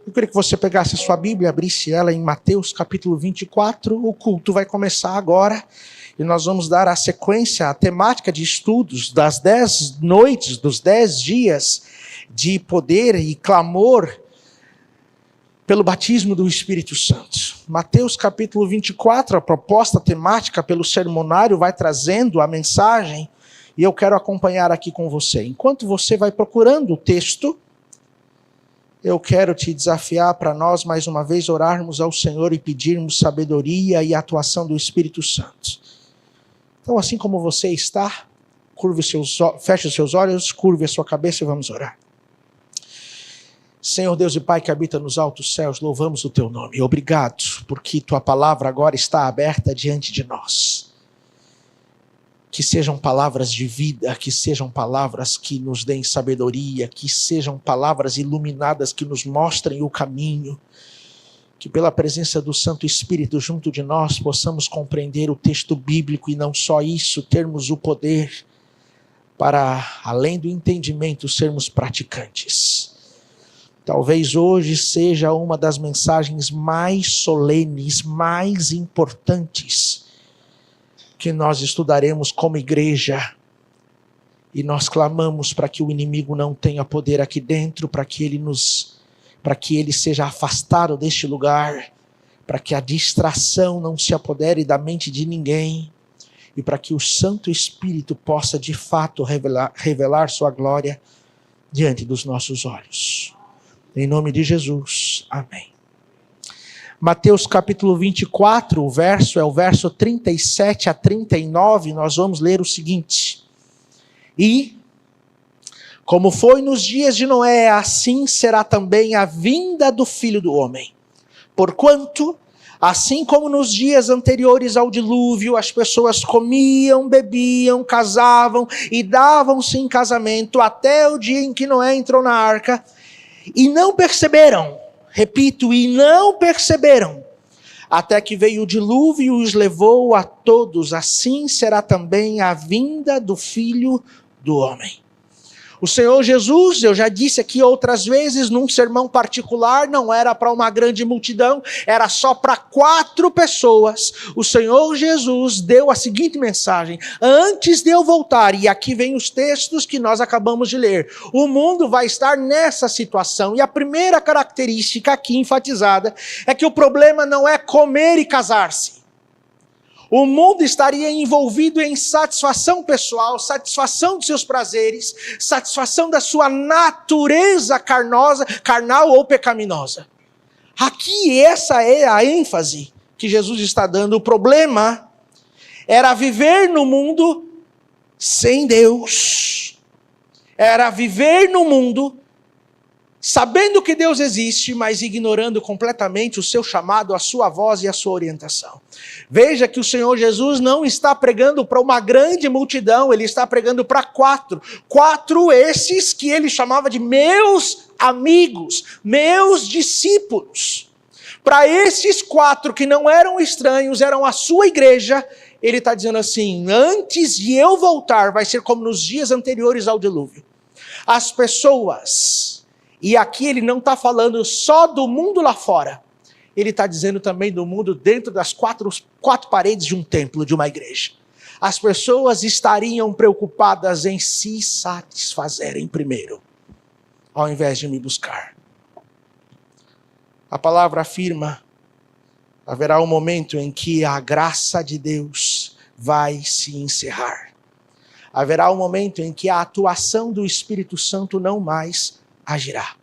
Eu queria que você pegasse a sua Bíblia e abrisse ela em Mateus capítulo 24. O culto vai começar agora e nós vamos dar a sequência, a temática de estudos das 10 noites, dos 10 dias de poder e clamor pelo batismo do Espírito Santo. Mateus capítulo 24, a proposta temática pelo sermonário vai trazendo a mensagem e eu quero acompanhar aqui com você. Enquanto você vai procurando o texto, eu quero te desafiar para nós, mais uma vez, orarmos ao Senhor e pedirmos sabedoria e atuação do Espírito Santo. Então, assim como você está, feche os seus olhos, curve a sua cabeça e vamos orar. Senhor Deus e Pai que habita nos altos céus, louvamos o Teu nome. Obrigado, porque Tua palavra agora está aberta diante de nós. Que sejam palavras de vida, que sejam palavras que nos deem sabedoria, que sejam palavras iluminadas que nos mostrem o caminho, que pela presença do Santo Espírito junto de nós possamos compreender o texto bíblico e não só isso, termos o poder para, além do entendimento, sermos praticantes. Talvez hoje seja uma das mensagens mais solenes, mais importantes que nós estudaremos como igreja, e nós clamamos para que o inimigo não tenha poder aqui dentro, para que ele seja afastado deste lugar, para que a distração não se apodere da mente de ninguém, e para que o Santo Espírito possa de fato revelar sua glória diante dos nossos olhos. Em nome de Jesus, amém. Mateus capítulo 24, o verso 37 a 39, nós vamos ler o seguinte: E, como foi nos dias de Noé, assim será também a vinda do Filho do Homem. Porquanto, assim como nos dias anteriores ao dilúvio, as pessoas comiam, bebiam, casavam e davam-se em casamento até o dia em que Noé entrou na arca, e não perceberam, repito, e não perceberam, até que veio o dilúvio e os levou a todos. Assim será também a vinda do Filho do Homem. O Senhor Jesus, eu já disse aqui outras vezes, num sermão particular, não era para uma grande multidão, era só para 4 pessoas. O Senhor Jesus deu a seguinte mensagem: antes de eu voltar, e aqui vem os textos que nós acabamos de ler, o mundo vai estar nessa situação. E a primeira característica aqui enfatizada é que o problema não é comer e casar-se. O mundo estaria envolvido em satisfação pessoal, satisfação de seus prazeres, satisfação da sua natureza carnal ou pecaminosa. Aqui essa é a ênfase que Jesus está dando. O problema era viver no mundo sem Deus. Era viver no mundo sabendo que Deus existe, mas ignorando completamente o seu chamado, a sua voz e a sua orientação. Veja que o Senhor Jesus não está pregando para uma grande multidão, ele está pregando para 4. 4 esses que ele chamava de meus amigos, meus discípulos. Para esses 4 que não eram estranhos, eram a sua igreja, ele está dizendo assim: antes de eu voltar, vai ser como nos dias anteriores ao dilúvio. As pessoas... E aqui ele não está falando só do mundo lá fora. Ele está dizendo também do mundo dentro das quatro paredes de um templo, de uma igreja. As pessoas estariam preocupadas em se satisfazerem primeiro, ao invés de me buscar. A palavra afirma: haverá um momento em que a graça de Deus vai se encerrar. Haverá um momento em que a atuação do Espírito Santo não mais agirá.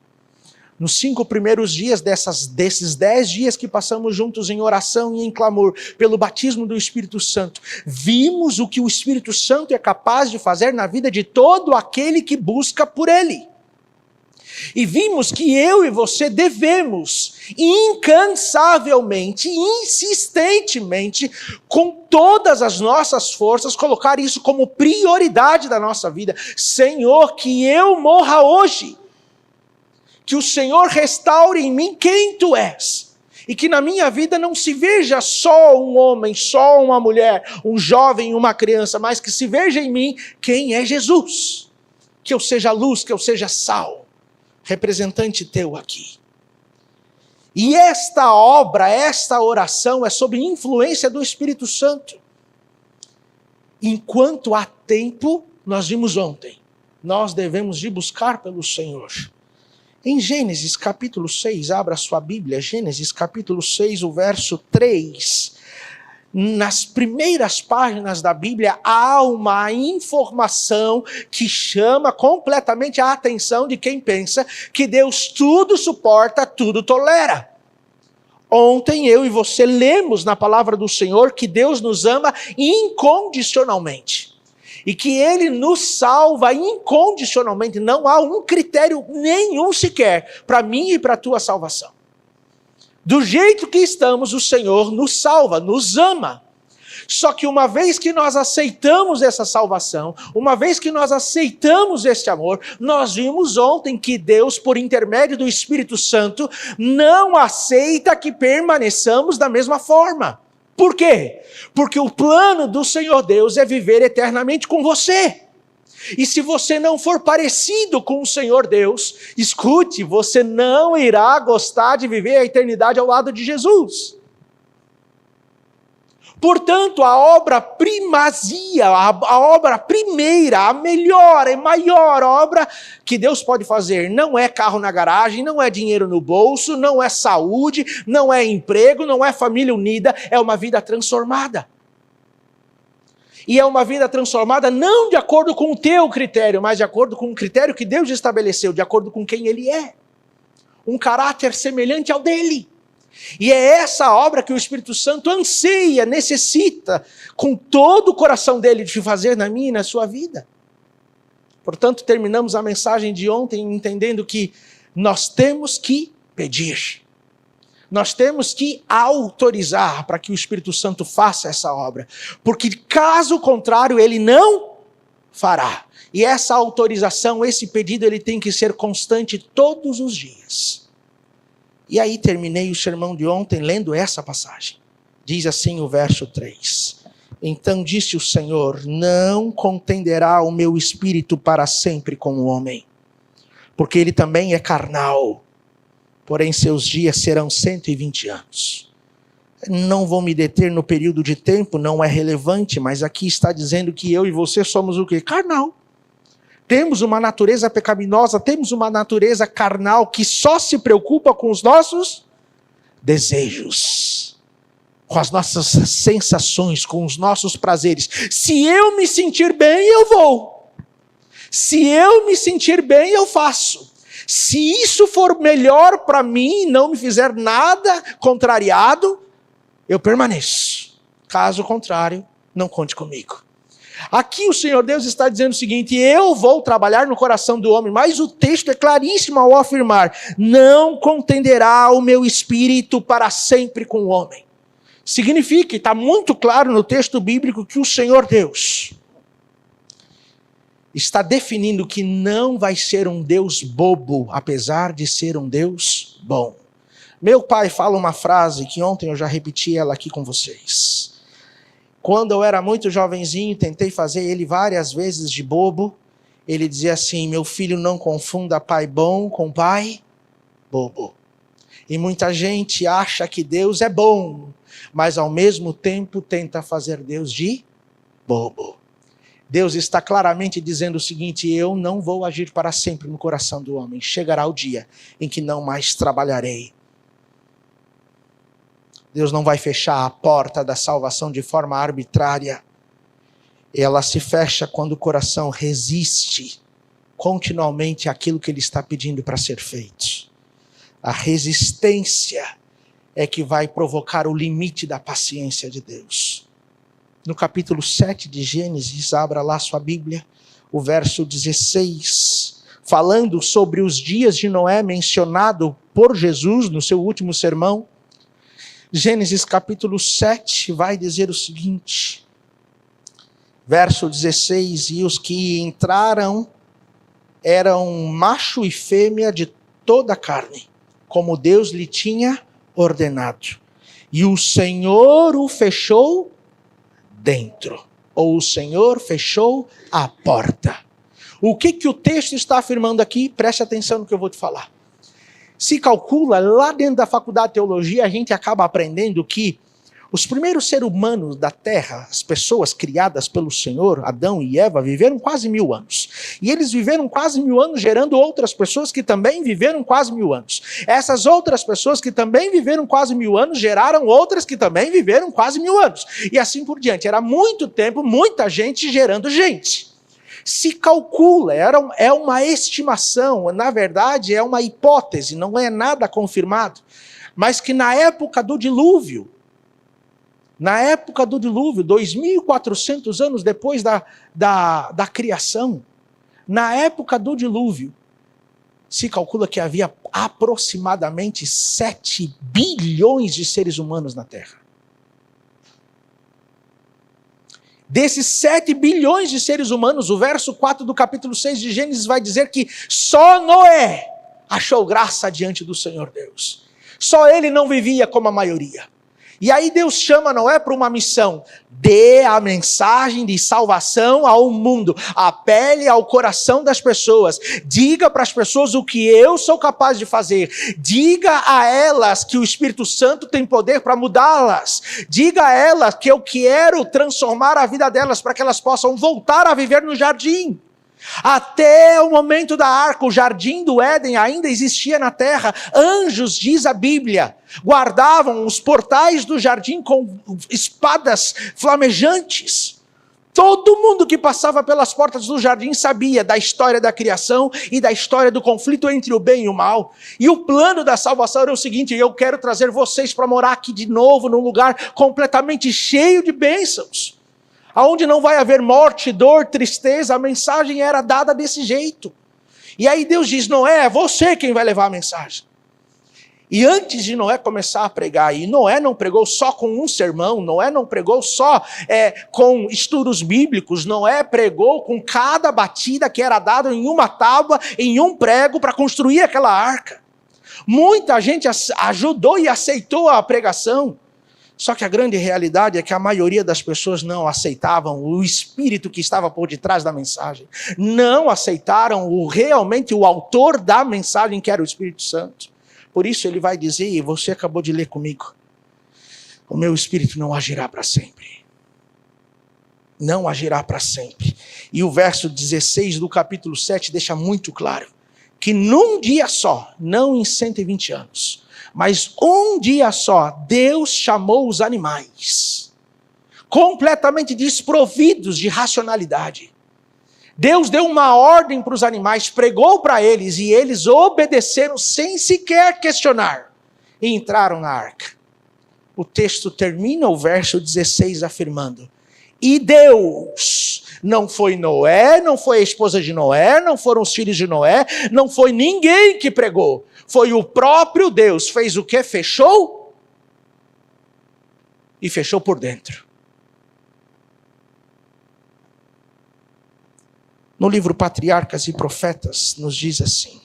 Nos 5 primeiros dias desses 10 dias que passamos juntos em oração e em clamor pelo batismo do Espírito Santo, vimos o que o Espírito Santo é capaz de fazer na vida de todo aquele que busca por Ele. E vimos que eu e você devemos incansavelmente, insistentemente, com todas as nossas forças, colocar isso como prioridade da nossa vida. Senhor, que eu morra hoje. Que o Senhor restaure em mim quem Tu és. E que na minha vida não se veja só um homem, só uma mulher, um jovem, uma criança, mas que se veja em mim quem é Jesus. Que eu seja luz, que eu seja sal, representante Teu aqui. E esta obra, esta oração é sob influência do Espírito Santo. Enquanto há tempo, nós vimos ontem, nós devemos de buscar pelo Senhor. Em Gênesis capítulo 6, abra sua Bíblia, Gênesis capítulo 6, o verso 3. Nas primeiras páginas da Bíblia há uma informação que chama completamente a atenção de quem pensa que Deus tudo suporta, tudo tolera. Ontem eu e você lemos na palavra do Senhor que Deus nos ama incondicionalmente. E que Ele nos salva incondicionalmente. Não há um critério nenhum sequer para mim e para a tua salvação. Do jeito que estamos, o Senhor nos salva, nos ama. Só que uma vez que nós aceitamos essa salvação, uma vez que nós aceitamos este amor, nós vimos ontem que Deus, por intermédio do Espírito Santo, não aceita que permaneçamos da mesma forma. Por quê? Porque o plano do Senhor Deus é viver eternamente com você. E se você não for parecido com o Senhor Deus, escute, você não irá gostar de viver a eternidade ao lado de Jesus. Portanto, a obra primazia, a obra primeira, a melhor e maior obra que Deus pode fazer não é carro na garagem, não é dinheiro no bolso, não é saúde, não é emprego, não é família unida, é uma vida transformada. E é uma vida transformada não de acordo com o teu critério, mas de acordo com o critério que Deus estabeleceu, de acordo com quem Ele é. Um caráter semelhante ao dele. E é essa obra que o Espírito Santo anseia, necessita, com todo o coração dele de fazer na minha e na sua vida. Portanto, terminamos a mensagem de ontem entendendo que nós temos que pedir. Nós temos que autorizar para que o Espírito Santo faça essa obra. Porque caso contrário, ele não fará. E essa autorização, esse pedido, ele tem que ser constante todos os dias. E aí terminei o sermão de ontem lendo essa passagem. Diz assim o verso 3. Então disse o Senhor, não contenderá o meu espírito para sempre com o homem, porque ele também é carnal. Porém, seus dias serão 120 anos. Não vou me deter no período de tempo, não é relevante, mas aqui está dizendo que eu e você somos o quê? Carnal. Temos uma natureza pecaminosa, temos uma natureza carnal que só se preocupa com os nossos desejos, com as nossas sensações, com os nossos prazeres. Se eu me sentir bem, eu vou. Se eu me sentir bem, eu faço. Se isso for melhor para mim, não me fizer nada contrariado, eu permaneço. Caso contrário, não conte comigo. Aqui o Senhor Deus está dizendo o seguinte, eu vou trabalhar no coração do homem, mas o texto é claríssimo ao afirmar, não contenderá o meu espírito para sempre com o homem. Significa, está muito claro no texto bíblico, que o Senhor Deus está definindo que não vai ser um Deus bobo, apesar de ser um Deus bom. Meu pai fala uma frase que ontem eu já repeti ela aqui com vocês. Quando eu era muito jovenzinho, tentei fazer ele várias vezes de bobo. Ele dizia assim, meu filho, não confunda pai bom com pai bobo. E muita gente acha que Deus é bom, mas ao mesmo tempo tenta fazer Deus de bobo. Deus está claramente dizendo o seguinte, eu não vou agir para sempre no coração do homem. Chegará o dia em que não mais trabalharei. Deus não vai fechar a porta da salvação de forma arbitrária. Ela se fecha quando o coração resiste continuamente àquilo que ele está pedindo para ser feito. A resistência é que vai provocar o limite da paciência de Deus. No capítulo 7 de Gênesis, abra lá sua Bíblia, o verso 16, falando sobre os dias de Noé mencionado por Jesus no seu último sermão. Gênesis capítulo 7 vai dizer o seguinte, verso 16, e os que entraram eram macho e fêmea de toda a carne, como Deus lhe tinha ordenado. E o Senhor o fechou dentro, ou o Senhor fechou a porta. O que o texto está afirmando aqui? Preste atenção no que eu vou te falar. Se calcula, lá dentro da faculdade de teologia, a gente acaba aprendendo que os primeiros seres humanos da Terra, as pessoas criadas pelo Senhor, Adão e Eva, viveram quase 1000 anos. E eles viveram quase 1000 anos gerando outras pessoas que também viveram quase 1000 anos. Essas outras pessoas que também viveram quase 1000 anos geraram outras que também viveram quase 1000 anos. E assim por diante. Era muito tempo, muita gente gerando gente. Se calcula, é uma estimação, na verdade é uma hipótese, não é nada confirmado, mas que na época do dilúvio, 2.400 anos depois da criação, na época do dilúvio, se calcula que havia aproximadamente 7 bilhões de seres humanos na Terra. Desses 7 bilhões de seres humanos, o verso 4 do capítulo 6 de Gênesis vai dizer que só Noé achou graça diante do Senhor Deus. Só ele não vivia como a maioria. E aí Deus chama Noé para uma missão: dê a mensagem de salvação ao mundo, apele ao coração das pessoas, diga para as pessoas o que eu sou capaz de fazer, diga a elas que o Espírito Santo tem poder para mudá-las, diga a elas que eu quero transformar a vida delas para que elas possam voltar a viver no jardim. Até o momento da arca, o jardim do Éden ainda existia na terra. Anjos, diz a Bíblia, guardavam os portais do jardim com espadas flamejantes. Todo mundo que passava pelas portas do jardim sabia da história da criação e da história do conflito entre o bem e o mal. E o plano da salvação era o seguinte: eu quero trazer vocês para morar aqui de novo num lugar completamente cheio de bênçãos, aonde não vai haver morte, dor, tristeza. A mensagem era dada desse jeito. E aí Deus diz: Noé, é você quem vai levar a mensagem. E antes de Noé começar a pregar, e Noé não pregou só com um sermão, Noé não pregou só com estudos bíblicos, Noé pregou com cada batida que era dada em uma tábua, em um prego, para construir aquela arca. Muita gente ajudou e aceitou a pregação. Só que a grande realidade é que a maioria das pessoas não aceitavam o espírito que estava por detrás da mensagem. Não aceitaram realmente o autor da mensagem, que era o Espírito Santo. Por isso ele vai dizer, e você acabou de ler comigo: o meu espírito não agirá para sempre. Não agirá para sempre. E o verso 16 do capítulo 7 deixa muito claro que num dia só, não em 120 anos, mas um dia só, Deus chamou os animais, completamente desprovidos de racionalidade. Deus deu uma ordem para os animais, pregou para eles, e eles obedeceram sem sequer questionar, e entraram na arca. O texto termina o verso 16 afirmando: e Deus, não foi Noé, não foi a esposa de Noé, não foram os filhos de Noé, não foi ninguém que pregou, foi o próprio Deus. Fez o quê? Fechou, e fechou por dentro. No livro Patriarcas e Profetas, nos diz assim: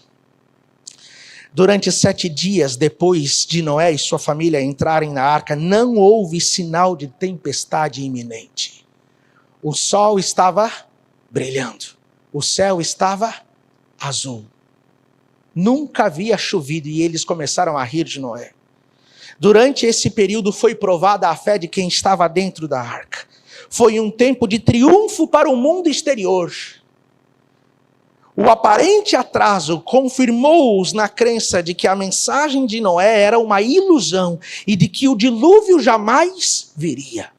durante 7 dias depois de Noé e sua família entrarem na arca, não houve sinal de tempestade iminente. O sol estava brilhando, o céu estava azul. Nunca havia chovido, e eles começaram a rir de Noé. Durante esse período foi provada a fé de quem estava dentro da arca. Foi um tempo de triunfo para o mundo exterior. O aparente atraso confirmou-os na crença de que a mensagem de Noé era uma ilusão e de que o dilúvio jamais viria.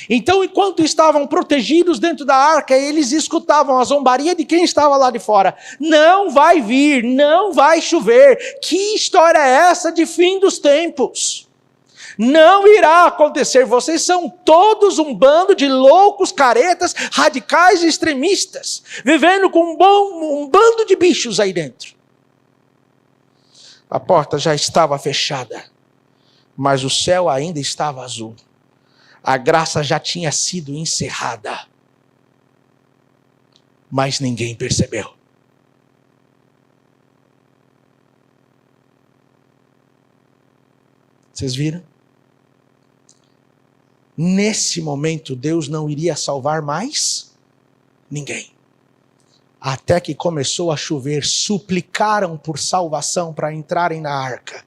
Então, enquanto estavam protegidos dentro da arca, eles escutavam a zombaria de quem estava lá de fora: não vai vir, não vai chover. Que história é essa de fim dos tempos? Não irá acontecer. Vocês são todos um bando de loucos, caretas, radicais e extremistas, vivendo com um bando de bichos aí dentro. A porta já estava fechada, mas o céu ainda estava azul. A graça já tinha sido encerrada, mas ninguém percebeu. Vocês viram? Nesse momento, Deus não iria salvar mais ninguém. Até que começou a chover, suplicaram por salvação para entrarem na arca.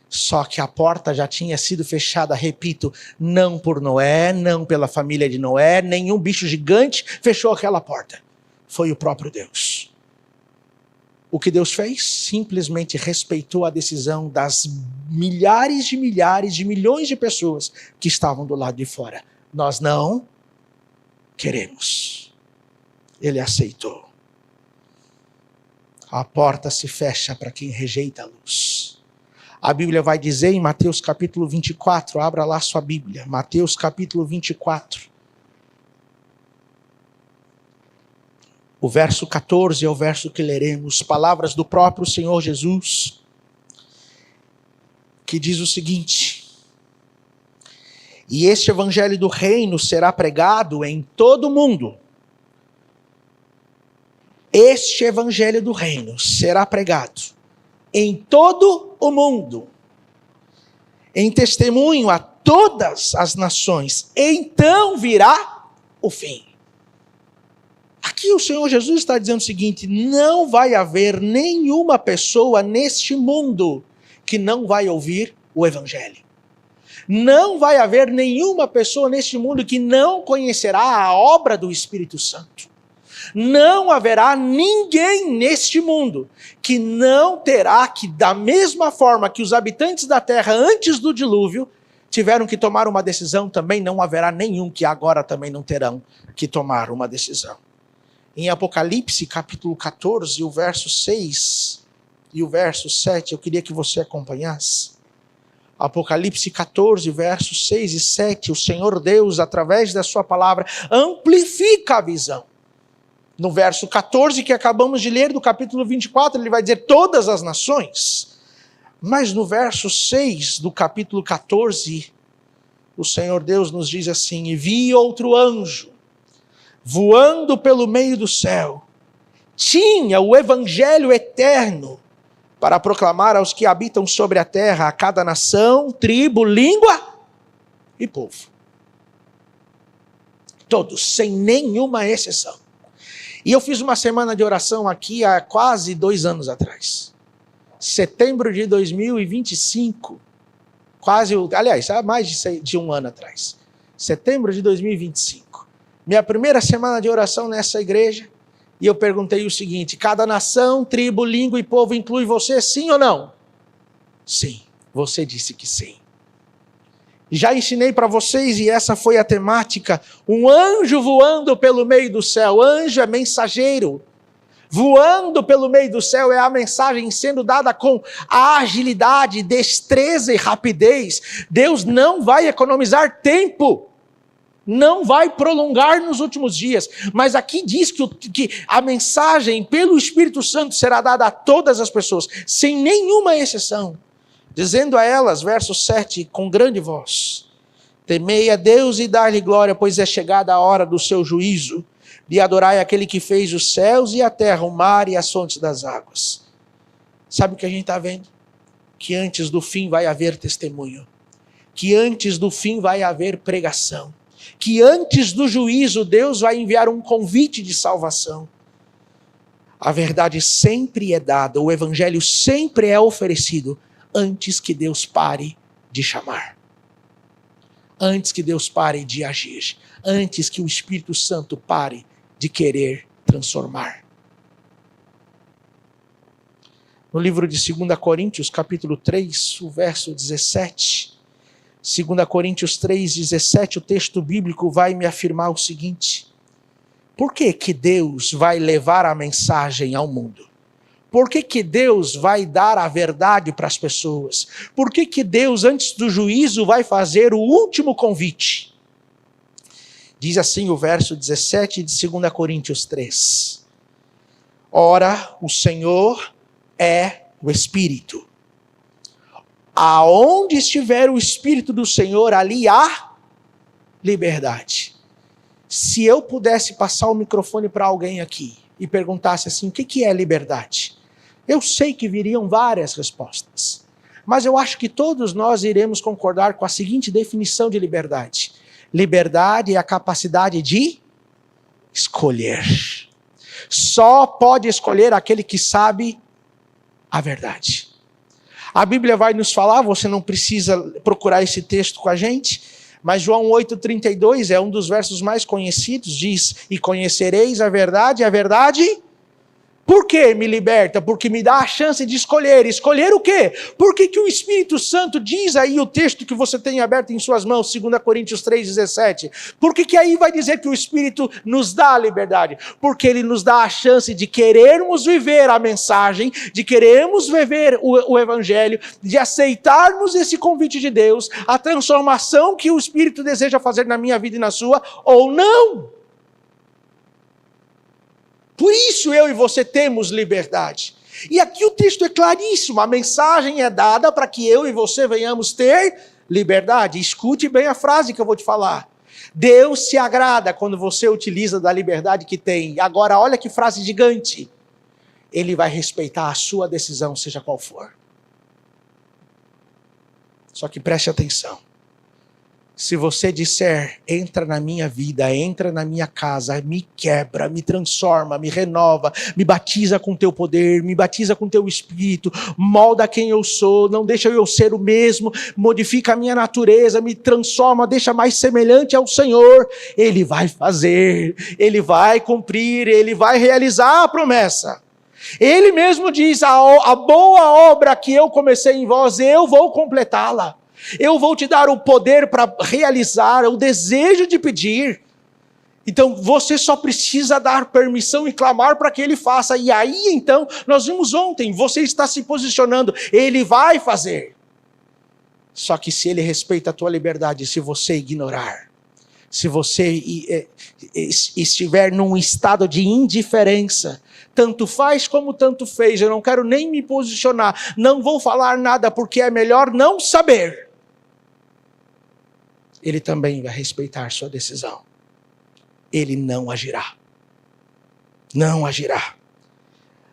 Só que a porta já tinha sido fechada, repito, não por Noé, não pela família de Noé, nenhum bicho gigante fechou aquela porta. Foi o próprio Deus. O que Deus fez? Simplesmente respeitou a decisão das milhares de milhões de pessoas que estavam do lado de fora. Nós não queremos. Ele aceitou. A porta se fecha para quem rejeita a luz. A Bíblia vai dizer em Mateus capítulo 24, abra lá sua Bíblia, Mateus capítulo 24. O verso 14 é o verso que leremos, palavras do próprio Senhor Jesus, que diz o seguinte: e este evangelho do reino será pregado em todo o mundo. Este evangelho do reino será pregado em todo o mundo, em testemunho a todas as nações, então virá o fim. Aqui o Senhor Jesus está dizendo o seguinte: não vai haver nenhuma pessoa neste mundo que não vai ouvir o evangelho. Não vai haver nenhuma pessoa neste mundo que não conhecerá a obra do Espírito Santo. Não haverá ninguém neste mundo que não terá que, da mesma forma que os habitantes da terra antes do dilúvio tiveram que tomar uma decisão, também não haverá nenhum que agora também não terão que tomar uma decisão. Em Apocalipse capítulo 14, o verso 6 e o verso 7, eu queria que você acompanhasse. Apocalipse 14, versos 6 e 7, o Senhor Deus, através da sua palavra, amplifica a visão. No verso 14 que acabamos de ler do capítulo 24, ele vai dizer todas as nações. Mas no verso 6 do capítulo 14, o Senhor Deus nos diz assim: e vi outro anjo, voando pelo meio do céu, tinha o evangelho eterno, para proclamar aos que habitam sobre a terra, a cada nação, tribo, língua e povo. Todos, sem nenhuma exceção. E eu fiz uma semana de oração aqui há quase 2 anos atrás. Setembro de 2025. Aliás, há mais de 1 ano atrás. Setembro de 2025. Minha primeira semana de oração nessa igreja. E eu perguntei o seguinte: cada nação, tribo, língua e povo inclui você, sim ou não? Sim. Você disse que sim. Já ensinei para vocês, e essa foi a temática, um anjo voando pelo meio do céu. Anjo é mensageiro. Voando pelo meio do céu é a mensagem sendo dada com agilidade, destreza e rapidez. Deus não vai economizar tempo. Não vai prolongar nos últimos dias. Mas aqui diz que a mensagem pelo Espírito Santo será dada a todas as pessoas, sem nenhuma exceção. Dizendo a elas, verso 7, com grande voz: temei a Deus e dai-lhe glória, pois é chegada a hora do seu juízo, de adorai aquele que fez os céus e a terra, o mar e as fontes das águas. Sabe o que a gente está vendo? Que antes do fim vai haver testemunho. Que antes do fim vai haver pregação. Que antes do juízo Deus vai enviar um convite de salvação. A verdade sempre é dada, o evangelho sempre é oferecido, antes que Deus pare de chamar. Antes que Deus pare de agir. Antes que o Espírito Santo pare de querer transformar. No livro de 2 Coríntios, capítulo 3, o verso 17. 2 Coríntios 3, 17, o texto bíblico vai me afirmar o seguinte: por que que Deus vai levar a mensagem ao mundo? Por que que Deus vai dar a verdade para as pessoas? Por que que Deus, antes do juízo, vai fazer o último convite? Diz assim o verso 17 de 2 Coríntios 3. Ora, o Senhor é o Espírito. Aonde estiver o Espírito do Senhor, ali há liberdade. Se eu pudesse passar o microfone para alguém aqui e perguntasse assim, o que é liberdade? Eu sei que viriam várias respostas, mas eu acho que todos nós iremos concordar com a seguinte definição de liberdade. Liberdade é a capacidade de escolher. Só pode escolher aquele que sabe a verdade. A Bíblia vai nos falar, você não precisa procurar esse texto com a gente, mas João 8,32 é um dos versos mais conhecidos, diz: e conhecereis a verdade, e a verdade... Por que me liberta? Porque me dá a chance de escolher. Escolher o quê? Por que o Espírito Santo diz aí o texto que você tem aberto em suas mãos, 2 Coríntios 3,17? Por que aí vai dizer que o Espírito nos dá a liberdade? Porque ele nos dá a chance de querermos viver a mensagem, de querermos viver o Evangelho, de aceitarmos esse convite de Deus, a transformação que o Espírito deseja fazer na minha vida e na sua, ou não. Por isso eu e você temos liberdade. E aqui o texto é claríssimo, a mensagem é dada para que eu e você venhamos ter liberdade. Escute bem a frase que eu vou te falar. Deus se agrada quando você utiliza da liberdade que tem. Agora olha que frase gigante. Ele vai respeitar a sua decisão, seja qual for. Só que preste atenção. Se você disser, entra na minha vida, entra na minha casa, me quebra, me transforma, me renova, me batiza com teu poder, me batiza com teu espírito, molda quem eu sou, não deixa eu ser o mesmo, modifica a minha natureza, me transforma, deixa mais semelhante ao Senhor, Ele vai fazer, Ele vai cumprir, Ele vai realizar a promessa. Ele mesmo diz, a boa obra que eu comecei em vós, eu vou completá-la. Eu vou te dar o poder para realizar, o desejo de pedir. Então você só precisa dar permissão e clamar para que ele faça. E aí então, nós vimos ontem, você está se posicionando, ele vai fazer. Só que se ele respeita a tua liberdade, se você ignorar, se você estiver num estado de indiferença, tanto faz como tanto fez, eu não quero nem me posicionar, não vou falar nada porque é melhor não saber. Ele também vai respeitar sua decisão. Ele não agirá. Não agirá.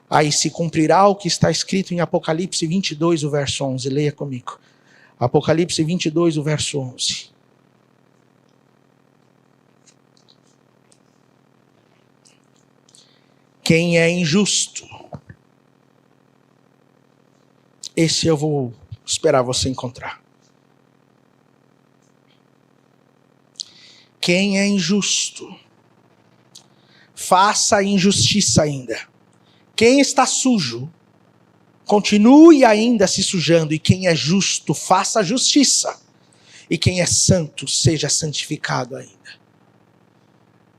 Aí se cumprirá o que está escrito em Apocalipse 22, o verso 11. Leia comigo. Apocalipse 22, o verso 11. Quem é injusto, esse eu vou esperar você encontrar. Quem é injusto, faça injustiça ainda. Quem está sujo, continue ainda se sujando. E quem é justo, faça justiça. E quem é santo, seja santificado ainda.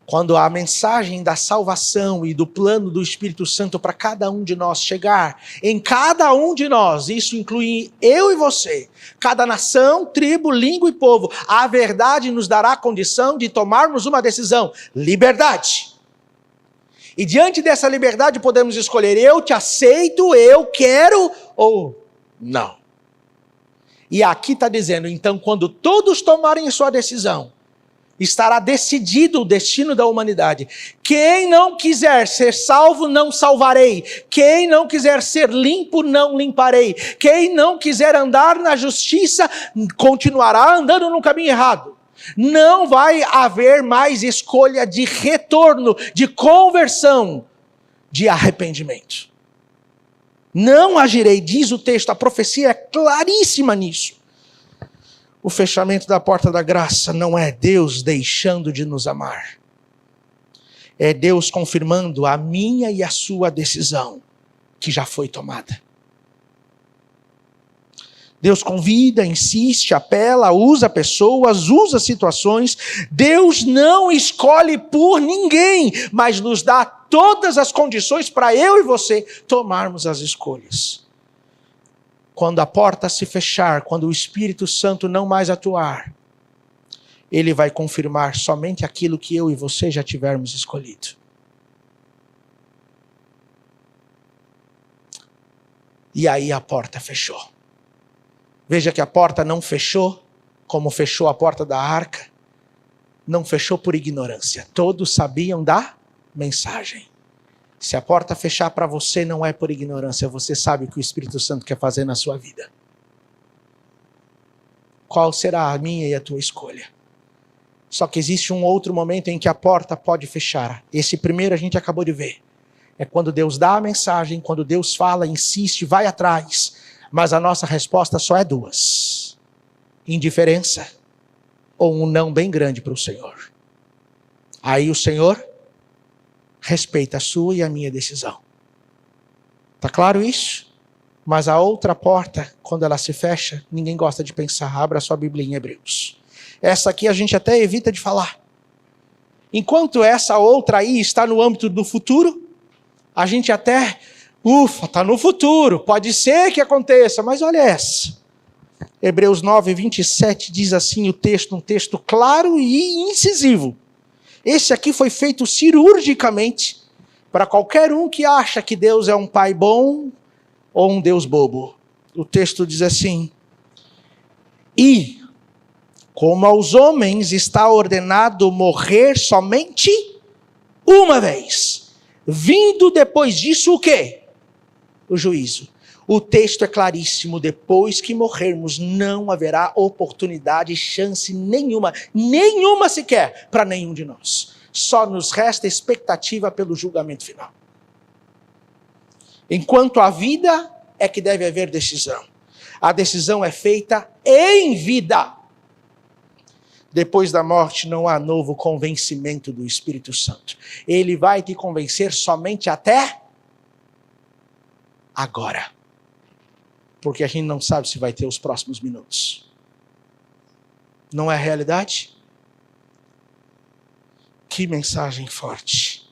Quando a mensagem da salvação e do plano do Espírito Santo para cada um de nós chegar, em cada um de nós, isso inclui eu e você, cada nação, tribo, língua e povo, a verdade nos dará a condição de tomarmos uma decisão, liberdade. E diante dessa liberdade podemos escolher, eu te aceito, eu quero ou não. E aqui está dizendo, então quando todos tomarem sua decisão, estará decidido o destino da humanidade. Quem não quiser ser salvo, não salvarei. Quem não quiser ser limpo, não limparei. Quem não quiser andar na justiça, continuará andando no caminho errado. Não vai haver mais escolha de retorno, de conversão, de arrependimento. Não agirei, diz o texto, a profecia é claríssima nisso. O fechamento da porta da graça não é Deus deixando de nos amar. É Deus confirmando a minha e a sua decisão, que já foi tomada. Deus convida, insiste, apela, usa pessoas, usa situações. Deus não escolhe por ninguém, mas nos dá todas as condições para eu e você tomarmos as escolhas. Quando a porta se fechar, quando o Espírito Santo não mais atuar, Ele vai confirmar somente aquilo que eu e você já tivermos escolhido. E aí a porta fechou. Veja que a porta não fechou, como fechou a porta da arca, não fechou por ignorância. Todos sabiam da mensagem. Se a porta fechar para você, não é por ignorância, você sabe o que o Espírito Santo quer fazer na sua vida. Qual será a minha e a tua escolha? Só que existe um outro momento em que a porta pode fechar. Esse primeiro a gente acabou de ver. É quando Deus dá a mensagem, quando Deus fala, insiste, vai atrás. Mas a nossa resposta só é duas: indiferença ou um não bem grande para o Senhor. Aí o Senhor respeita a sua e a minha decisão. Está claro isso? Mas a outra porta, quando ela se fecha, ninguém gosta de pensar. Abra sua Bíblia em Hebreus. Essa aqui a gente até evita de falar. Enquanto essa outra aí está no âmbito do futuro, a gente até, está no futuro, pode ser que aconteça, mas olha essa. Hebreus 9, 27 diz assim o texto, um texto claro e incisivo. Esse aqui foi feito cirurgicamente para qualquer um que acha que Deus é um pai bom ou um Deus bobo. O texto diz assim: e como aos homens está ordenado morrer somente uma vez, vindo depois disso o quê? O juízo. O texto é claríssimo: depois que morrermos não haverá oportunidade, chance nenhuma sequer para nenhum de nós. Só nos resta expectativa pelo julgamento final. Enquanto a vida é que deve haver decisão. A decisão é feita em vida. Depois da morte não há novo convencimento do Espírito Santo. Ele vai te convencer somente até agora. Porque a gente não sabe se vai ter os próximos minutos. Não é a realidade? Que mensagem forte.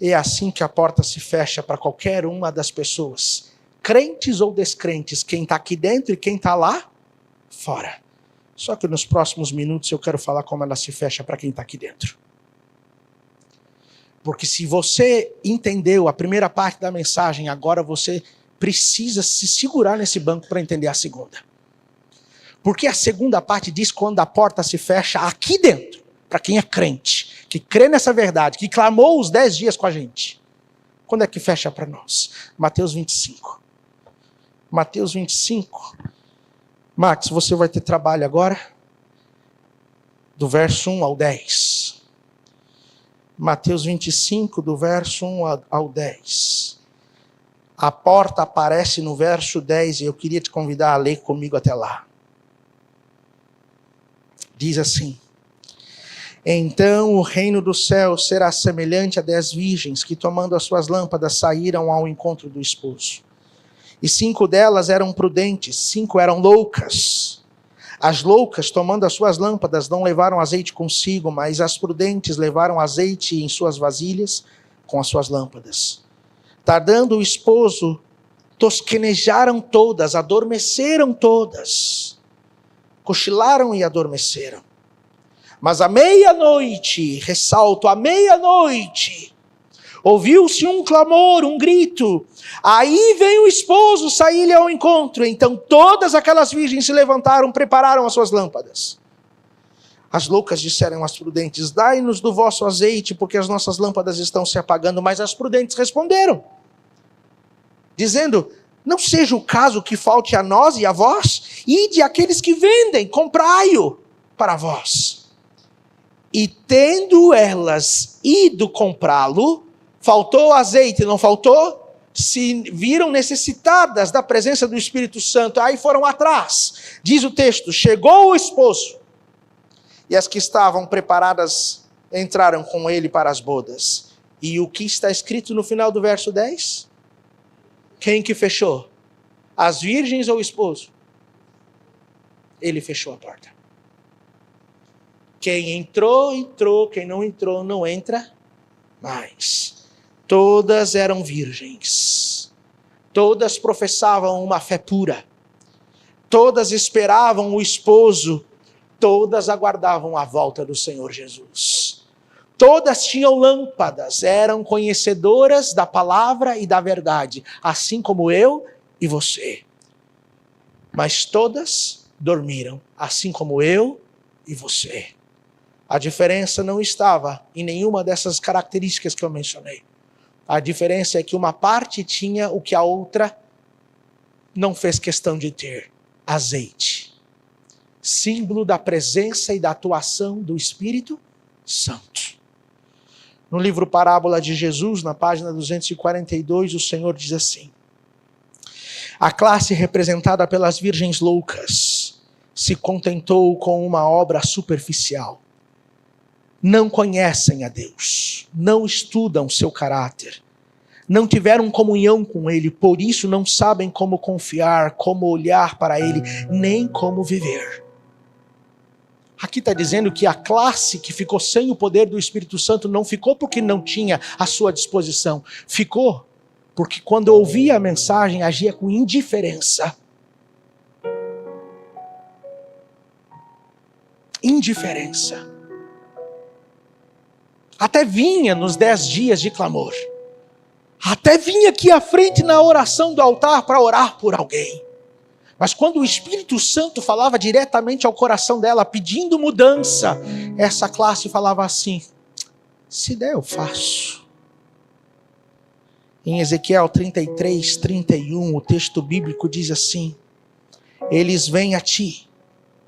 É assim que a porta se fecha para qualquer uma das pessoas, crentes ou descrentes, quem está aqui dentro e quem está lá fora. Só que nos próximos minutos eu quero falar como ela se fecha para quem está aqui dentro. Porque se você entendeu a primeira parte da mensagem, agora você precisa se segurar nesse banco para entender a segunda. Porque a segunda parte diz quando a porta se fecha aqui dentro, para quem é crente, que crê nessa verdade, que clamou os 10 dias com a gente. Quando é que fecha para nós? Mateus 25. Mateus 25. Max, você vai ter trabalho agora, do verso 1 ao 10. Mateus 25, do verso 1 ao 10. A porta aparece no verso 10 e eu queria te convidar a ler comigo até lá. Diz assim: então o reino dos céus será semelhante a 10 virgens que, tomando as suas lâmpadas, saíram ao encontro do esposo. E 5 delas eram prudentes, 5 eram loucas. As loucas, tomando as suas lâmpadas, não levaram azeite consigo, mas as prudentes levaram azeite em suas vasilhas com as suas lâmpadas. Tardando o esposo, tosquenejaram todas, adormeceram todas. Cochilaram e adormeceram. Mas à meia-noite, ressalto, à meia-noite, ouviu-se um clamor, um grito. Aí vem o esposo sair-lhe ao encontro. Então todas aquelas virgens se levantaram, prepararam as suas lâmpadas. As loucas disseram às prudentes: dai-nos do vosso azeite, porque as nossas lâmpadas estão se apagando. Mas as prudentes responderam, dizendo: não seja o caso que falte a nós e a vós, ide àqueles que vendem, comprai-o para vós. E tendo elas ido comprá-lo, faltou azeite, não faltou? Se viram necessitadas da presença do Espírito Santo, aí foram atrás. Diz o texto: chegou o esposo, e as que estavam preparadas entraram com ele para as bodas. E o que está escrito no final do verso 10? Quem que fechou? As virgens ou o esposo? Ele fechou a porta. Quem entrou, entrou. Quem não entrou, não entra mais. Todas eram virgens. Todas professavam uma fé pura. Todas esperavam o esposo. Todas aguardavam a volta do Senhor Jesus. Todas tinham lâmpadas, eram conhecedoras da palavra e da verdade, assim como eu e você. Mas todas dormiram, assim como eu e você. A diferença não estava em nenhuma dessas características que eu mencionei. A diferença é que uma parte tinha o que a outra não fez questão de ter: azeite. Símbolo da presença e da atuação do Espírito Santo. No livro Parábola de Jesus, na página 242, o Senhor diz assim: a classe representada pelas virgens loucas se contentou com uma obra superficial. Não conhecem a Deus, não estudam seu caráter, não tiveram comunhão com Ele, por isso não sabem como confiar, como olhar para Ele, nem como viver. Aqui está dizendo que a classe que ficou sem o poder do Espírito Santo não ficou porque não tinha à sua disposição, ficou porque quando ouvia a mensagem agia com indiferença. Indiferença. Até vinha nos 10 dias de clamor. Até vinha aqui à frente na oração do altar para orar por alguém. Mas quando o Espírito Santo falava diretamente ao coração dela, pedindo mudança, essa classe falava assim: se der eu faço. Em Ezequiel 33, 31, o texto bíblico diz assim: eles vêm a ti,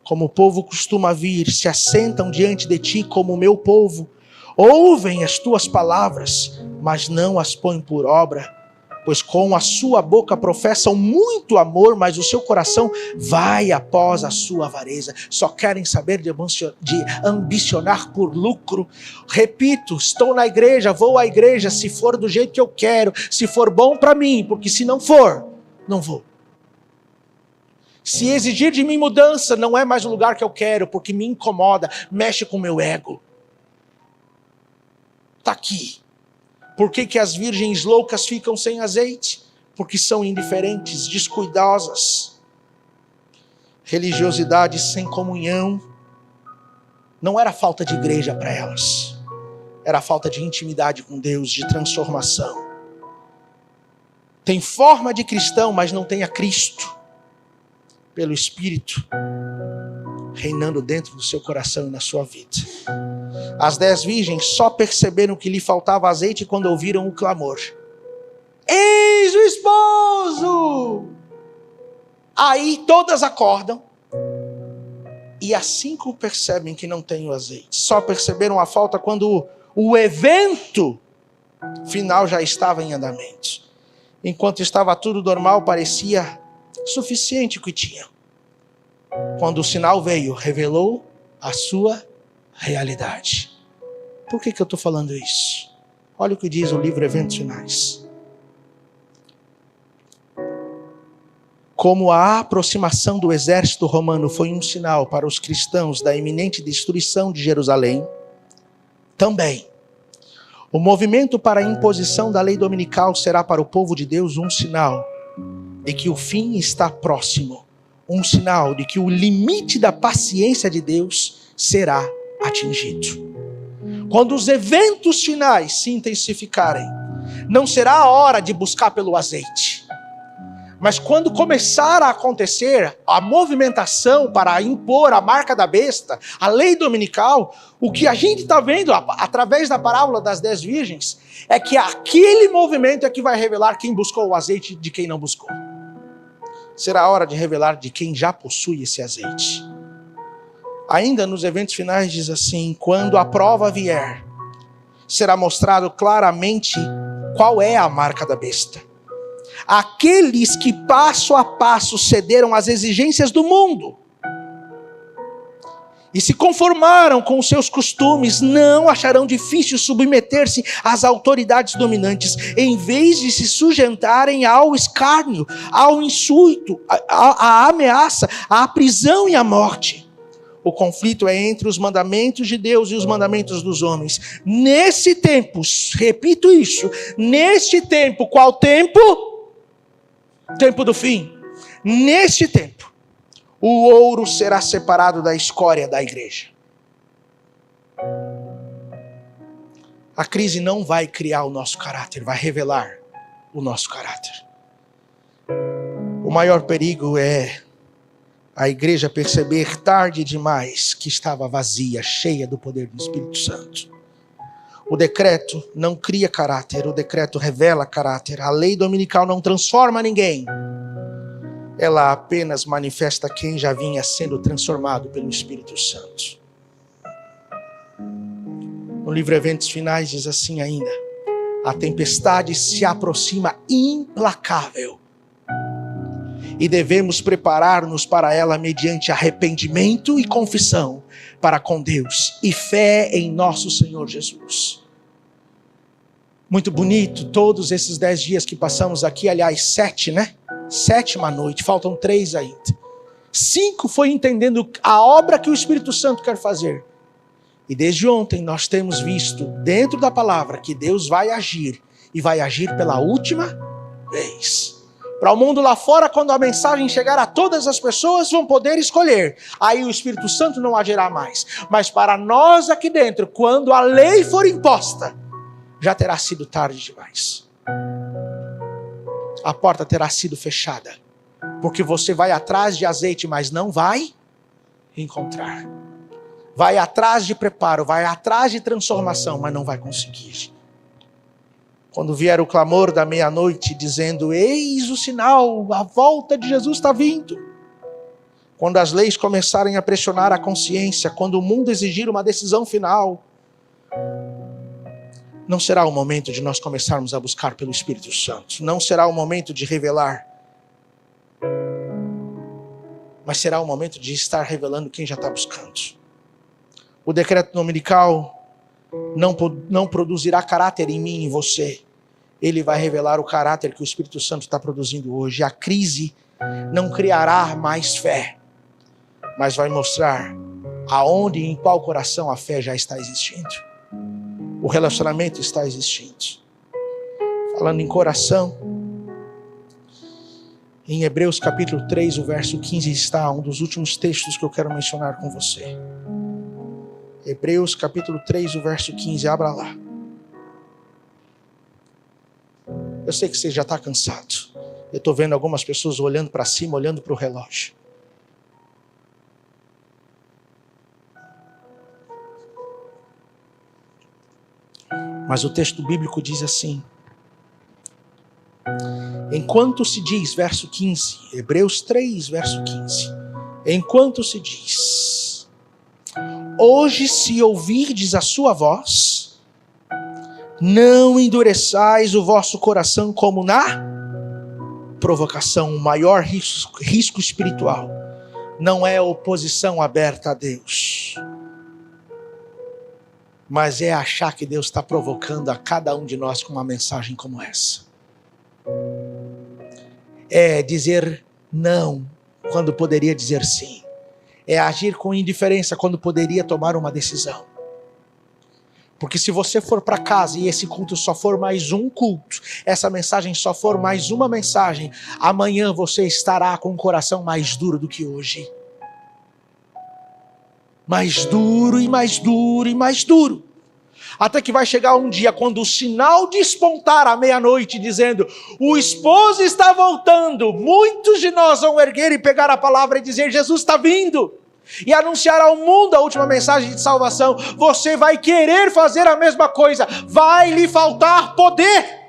como o povo costuma vir, se assentam diante de ti como o meu povo, ouvem as tuas palavras, mas não as põem por obra, pois com a sua boca professam muito amor, mas o seu coração vai após a sua avareza. Só querem saber de ambicionar por lucro. Repito, estou na igreja, vou à igreja se for do jeito que eu quero, se for bom para mim, porque se não for, não vou. Se exigir de mim mudança, não é mais o lugar que eu quero, porque me incomoda, mexe com o meu ego. Está aqui. Por que as virgens loucas ficam sem azeite? Porque são indiferentes, descuidosas. Religiosidade sem comunhão. Não era falta de igreja para elas. Era falta de intimidade com Deus, de transformação. Tem forma de cristão, mas não tem a Cristo. Pelo Espírito reinando dentro do seu coração e na sua vida. As 10 virgens só perceberam que lhe faltava azeite quando ouviram o clamor: eis o esposo! Aí todas acordam e as 5 percebem que não tem o azeite. Só perceberam a falta quando o evento final já estava em andamento. Enquanto estava tudo normal, parecia suficiente o que tinham. Quando o sinal veio, revelou a sua realidade. Por que eu estou falando isso? Olha o que diz o livro Eventos Finais. Como a aproximação do exército romano foi um sinal para os cristãos da iminente destruição de Jerusalém, também o movimento para a imposição da lei dominical será para o povo de Deus um sinal de que o fim está próximo. Um sinal de que o limite da paciência de Deus será atingido. Quando os eventos finais se intensificarem, não será a hora de buscar pelo azeite. Mas quando começar a acontecer a movimentação para impor a marca da besta, a lei dominical, o que a gente está vendo através da parábola das 10 virgens, é que aquele movimento é que vai revelar quem buscou o azeite de quem não buscou. Será a hora de revelar de quem já possui esse azeite. Ainda nos eventos finais diz assim: quando a prova vier, será mostrado claramente qual é a marca da besta. Aqueles que passo a passo cederam às exigências do mundo e se conformaram com os seus costumes, não acharão difícil submeter-se às autoridades dominantes, em vez de se sujeitarem ao escárnio, ao insulto, à ameaça, à prisão e à morte. O conflito é entre os mandamentos de Deus e os mandamentos dos homens. Nesse tempo, repito isso, neste tempo, qual tempo? Tempo do fim. Neste tempo, o ouro será separado da escória da igreja. A crise não vai criar o nosso caráter, vai revelar o nosso caráter. O maior perigo é a igreja perceber tarde demais que estava vazia, cheia do poder do Espírito Santo. O decreto não cria caráter, o decreto revela caráter. A lei dominical não transforma ninguém. Ela apenas manifesta quem já vinha sendo transformado pelo Espírito Santo. No livro Eventos Finais diz assim ainda: a tempestade se aproxima implacável e devemos preparar-nos para ela mediante arrependimento e confissão para com Deus e fé em nosso Senhor Jesus. Muito bonito todos esses 10 dias que passamos aqui, aliás 7, né? 7ª noite, faltam 3 ainda. 5 foi entendendo a obra que o Espírito Santo quer fazer. E desde ontem nós temos visto dentro da palavra que Deus vai agir, e vai agir pela última vez. Para o mundo lá fora, quando a mensagem chegar a todas as pessoas, vão poder escolher. Aí o Espírito Santo não agirá mais. Mas para nós aqui dentro, quando a lei for imposta, já terá sido tarde demais. A porta terá sido fechada. Porque você vai atrás de azeite, mas não vai encontrar. Vai atrás de preparo, vai atrás de transformação, mas não vai conseguir. Quando vier o clamor da meia-noite dizendo: eis o sinal, a volta de Jesus está vindo. Quando as leis começarem a pressionar a consciência, quando o mundo exigir uma decisão final, não será o momento de nós começarmos a buscar pelo Espírito Santo. Não será o momento de revelar. Mas será o momento de estar revelando quem já está buscando. O decreto dominical não produzirá caráter em mim e em você. Ele vai revelar o caráter que o Espírito Santo está produzindo hoje. A crise não criará mais fé, mas vai mostrar aonde e em qual coração a fé já está existindo. O relacionamento está existindo. Falando em coração, em Hebreus capítulo 3, o verso 15 está um dos últimos textos que eu quero mencionar com você. Hebreus capítulo 3, o verso 15, abra lá. Eu sei que você já está cansado. Eu estou vendo algumas pessoas olhando para cima, olhando para o relógio. Mas o texto bíblico diz assim: enquanto se diz, verso 15, Hebreus 3, verso 15, enquanto se diz: hoje se ouvirdes a sua voz, não endureçais o vosso coração como na provocação. O maior risco espiritual não é a oposição aberta a Deus, mas é achar que Deus está provocando a cada um de nós com uma mensagem como essa. É dizer não quando poderia dizer sim. É agir com indiferença quando poderia tomar uma decisão. Porque se você for para casa e esse culto só for mais um culto, essa mensagem só for mais uma mensagem, amanhã você estará com o coração mais duro do que hoje. Mais duro e mais duro e mais duro. Até que vai chegar um dia quando o sinal despontar à meia-noite dizendo: o esposo está voltando. Muitos de nós vão erguer e pegar a palavra e dizer: Jesus está vindo. E anunciar ao mundo a última mensagem de salvação. Você vai querer fazer a mesma coisa. Vai lhe faltar poder.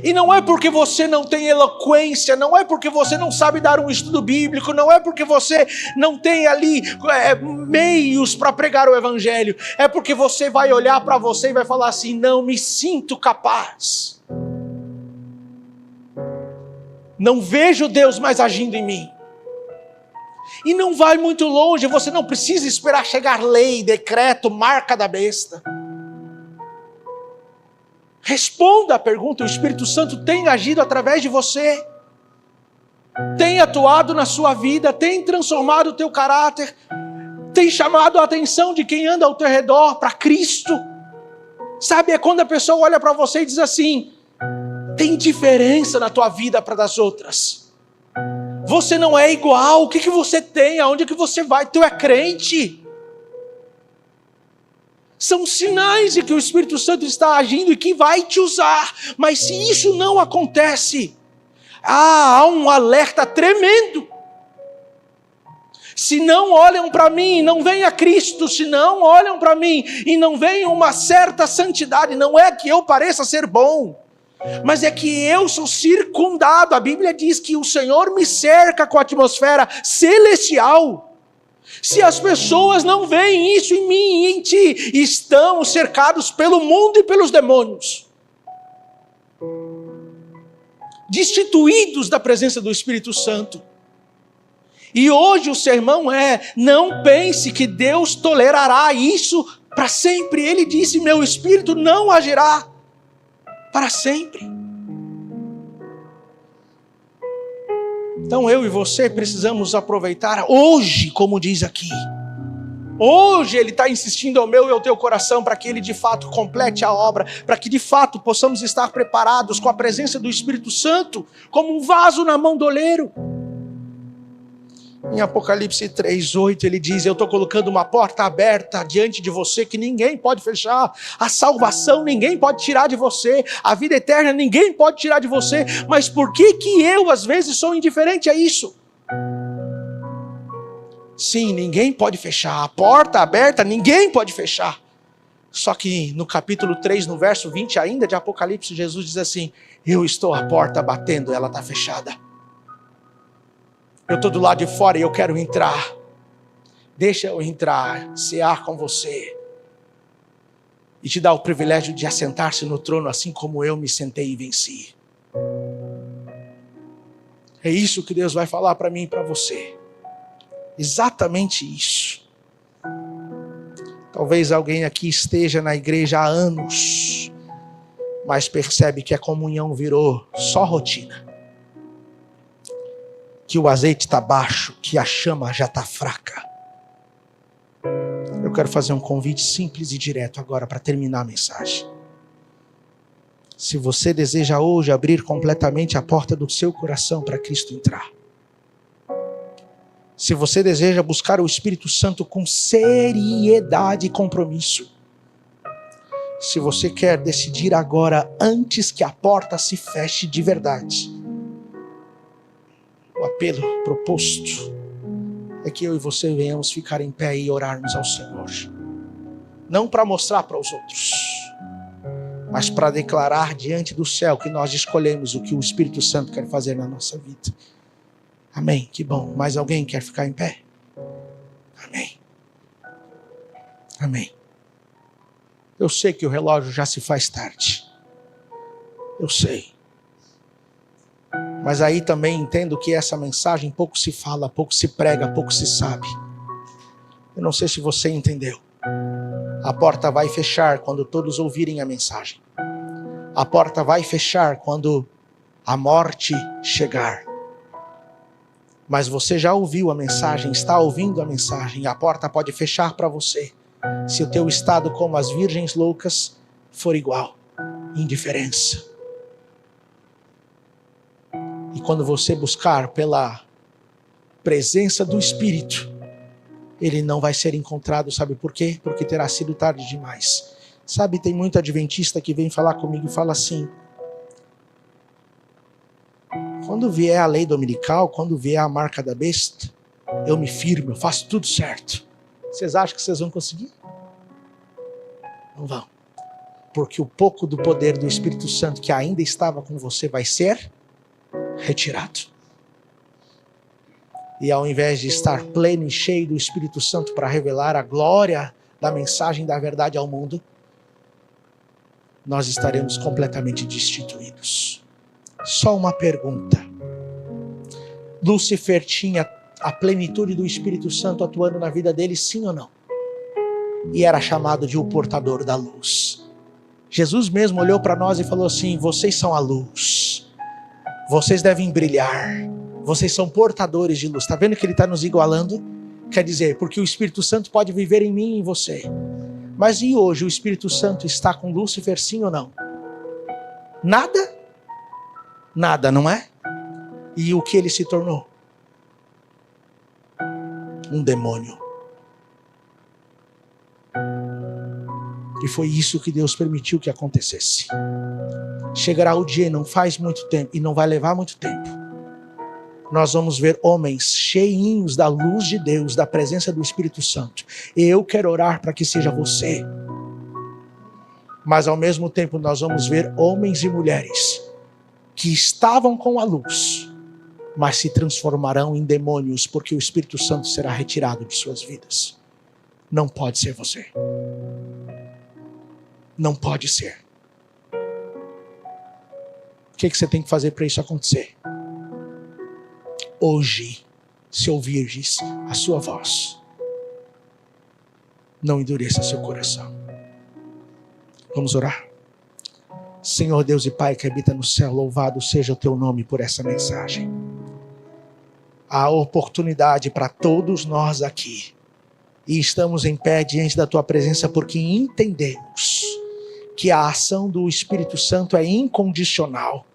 E não é porque você não tem eloquência, não é porque você não sabe dar um estudo bíblico, não é porque você não tem ali meios para pregar o evangelho. É porque você vai olhar para você e vai falar assim: não me sinto capaz. Não vejo Deus mais agindo em mim. E não vai muito longe, você não precisa esperar chegar lei, decreto, marca da besta. Responda a pergunta: o Espírito Santo tem agido através de você? Tem atuado na sua vida? Tem transformado o teu caráter? Tem chamado a atenção de quem anda ao teu redor para Cristo? Sabe, é quando a pessoa olha para você e diz assim: tem diferença na tua vida para das outras. Você não é igual. O que você tem? Aonde que você vai? Tu é crente. São sinais de que o Espírito Santo está agindo e que vai te usar. Mas se isso não acontece, há um alerta tremendo. Se não olham para mim e não veem a Cristo, se não olham para mim e não veem uma certa santidade, não é que eu pareça ser bom, mas é que eu sou circundado. A Bíblia diz que o Senhor me cerca com a atmosfera celestial. Se as pessoas não veem isso em mim e em ti, estamos cercados pelo mundo e pelos demônios, destituídos da presença do Espírito Santo. E hoje o sermão é: não pense que Deus tolerará isso para sempre. Ele disse: meu Espírito não agirá para sempre. Então eu e você precisamos aproveitar hoje, como diz aqui. Hoje Ele está insistindo ao meu e ao teu coração para que Ele de fato complete a obra, para que de fato possamos estar preparados com a presença do Espírito Santo, como um vaso na mão do oleiro. Em Apocalipse 3:8 ele diz: eu estou colocando uma porta aberta diante de você que ninguém pode fechar. A salvação ninguém pode tirar de você. A vida eterna ninguém pode tirar de você. Mas por que eu às vezes sou indiferente a isso? Sim, ninguém pode fechar. A porta aberta ninguém pode fechar. Só que no capítulo 3, no verso 20 ainda de Apocalipse, Jesus diz assim: eu estou à porta batendo, ela está fechada. Eu estou do lado de fora e eu quero entrar. Deixa eu entrar, cear com você. E te dar o privilégio de assentar-se no trono, assim como eu me sentei e venci. É isso que Deus vai falar para mim e para você. Exatamente isso. Talvez alguém aqui esteja na igreja há anos, mas percebe que a comunhão virou só rotina. Que o azeite está baixo, que a chama já está fraca. Eu quero fazer um convite simples e direto agora para terminar a mensagem. Se você deseja hoje abrir completamente a porta do seu coração para Cristo entrar, se você deseja buscar o Espírito Santo com seriedade e compromisso, se você quer decidir agora, antes que a porta se feche de verdade, o apelo proposto é que eu e você venhamos ficar em pé e orarmos ao Senhor. Não para mostrar para os outros, mas para declarar diante do céu que nós escolhemos o que o Espírito Santo quer fazer na nossa vida. Amém, que bom. Mais alguém quer ficar em pé? Amém. Amém. Eu sei que o relógio já se faz tarde. Eu sei. Mas aí também entendo que essa mensagem pouco se fala, pouco se prega, pouco se sabe. Eu não sei se você entendeu. A porta vai fechar quando todos ouvirem a mensagem. A porta vai fechar quando a morte chegar. Mas você já ouviu a mensagem, está ouvindo a mensagem. A porta pode fechar para você se o teu estado como as virgens loucas for igual. Indiferença. E quando você buscar pela presença do Espírito, ele não vai ser encontrado, sabe por quê? Porque terá sido tarde demais. Sabe, tem muito adventista que vem falar comigo e fala assim: quando vier a lei dominical, quando vier a marca da besta, eu me firmo, eu faço tudo certo. Vocês acham que vocês vão conseguir? Não vão. Porque o pouco do poder do Espírito Santo que ainda estava com você vai ser retirado. E ao invés de estar pleno e cheio do Espírito Santo para revelar a glória da mensagem da verdade ao mundo, nós estaremos completamente destituídos. Só uma pergunta. Lúcifer tinha a plenitude do Espírito Santo atuando na vida dele, sim ou não? E era chamado de o portador da luz. Jesus mesmo olhou para nós e falou assim: vocês são a luz. Vocês devem brilhar. Vocês são portadores de luz. Está vendo que ele está nos igualando? Quer dizer, porque o Espírito Santo pode viver em mim e em você. Mas e hoje o Espírito Santo está com Lúcifer, sim ou não? Nada? Nada, não é? E o que ele se tornou? Um demônio. E foi isso que Deus permitiu que acontecesse. Chegará o dia, não faz muito tempo, e não vai levar muito tempo, nós vamos ver homens cheinhos da luz de Deus, da presença do Espírito Santo. E eu quero orar para que seja você. Mas ao mesmo tempo nós vamos ver homens e mulheres que estavam com a luz, mas se transformarão em demônios, porque o Espírito Santo será retirado de suas vidas. Não pode ser você. Não pode ser. O que você tem que fazer para isso acontecer? Hoje, se ouvirdes a sua voz, não endureça seu coração. Vamos orar? Senhor Deus e Pai que habita no céu, louvado seja o teu nome por essa mensagem. Há oportunidade para todos nós aqui. E estamos em pé diante da tua presença porque entendemos que a ação do Espírito Santo é incondicional,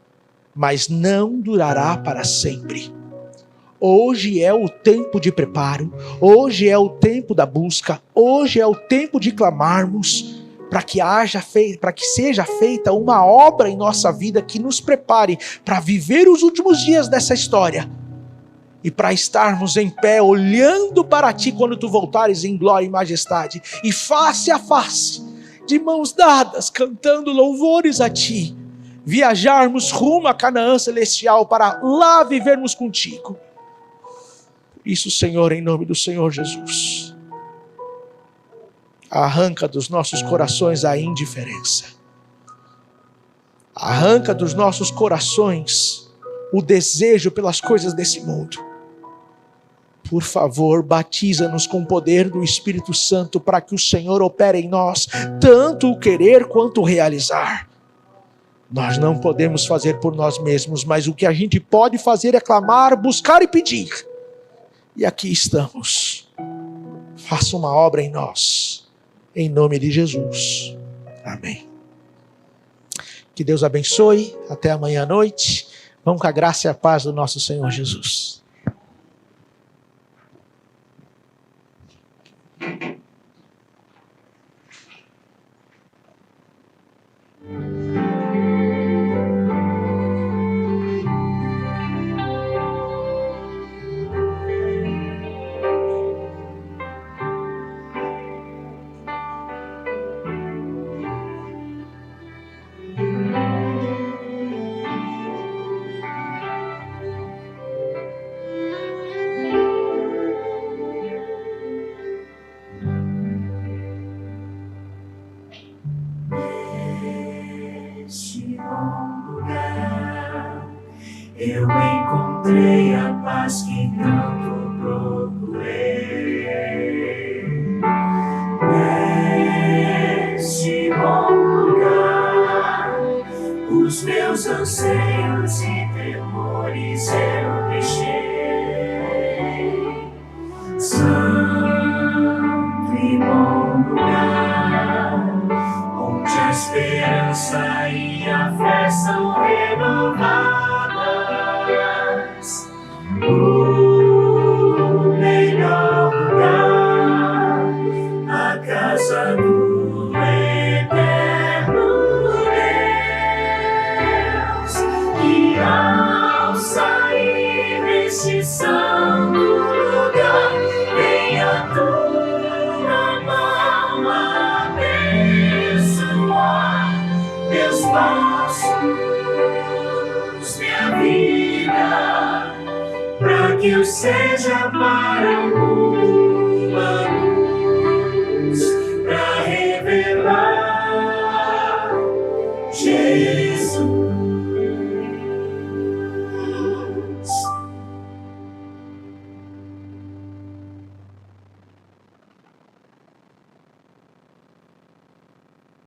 mas não durará para sempre. Hoje é o tempo de preparo, hoje é o tempo da busca, hoje é o tempo de clamarmos para que seja feita uma obra em nossa vida que nos prepare para viver os últimos dias dessa história e para estarmos em pé olhando para ti quando tu voltares em glória e majestade e face a face, de mãos dadas, cantando louvores a ti, viajarmos rumo a Canaã celestial para lá vivermos contigo. Isso, Senhor, em nome do Senhor Jesus, arranca dos nossos corações a indiferença. Arranca dos nossos corações o desejo pelas coisas desse mundo. Por favor, batiza-nos com o poder do Espírito Santo para que o Senhor opere em nós, tanto o querer quanto o realizar. Nós não podemos fazer por nós mesmos, mas o que a gente pode fazer é clamar, buscar e pedir. E aqui estamos. Faça uma obra em nós. Em nome de Jesus. Amém. Que Deus abençoe. Até amanhã à noite. Vamos com a graça e a paz do nosso Senhor Jesus. Eu encontrei a paz que tanto procurei. Neste bom lugar, os meus anseios e temores eu deixei. Santo e bom lugar, onde a esperança e a fé são renovadas. O melhor lugar, a casa do eterno Deus. E ao sair deste santo lugar, vem a tua mão abençoar meus passos, minha vida, para que eu seja para o mundo uma luz, para revelar Jesus.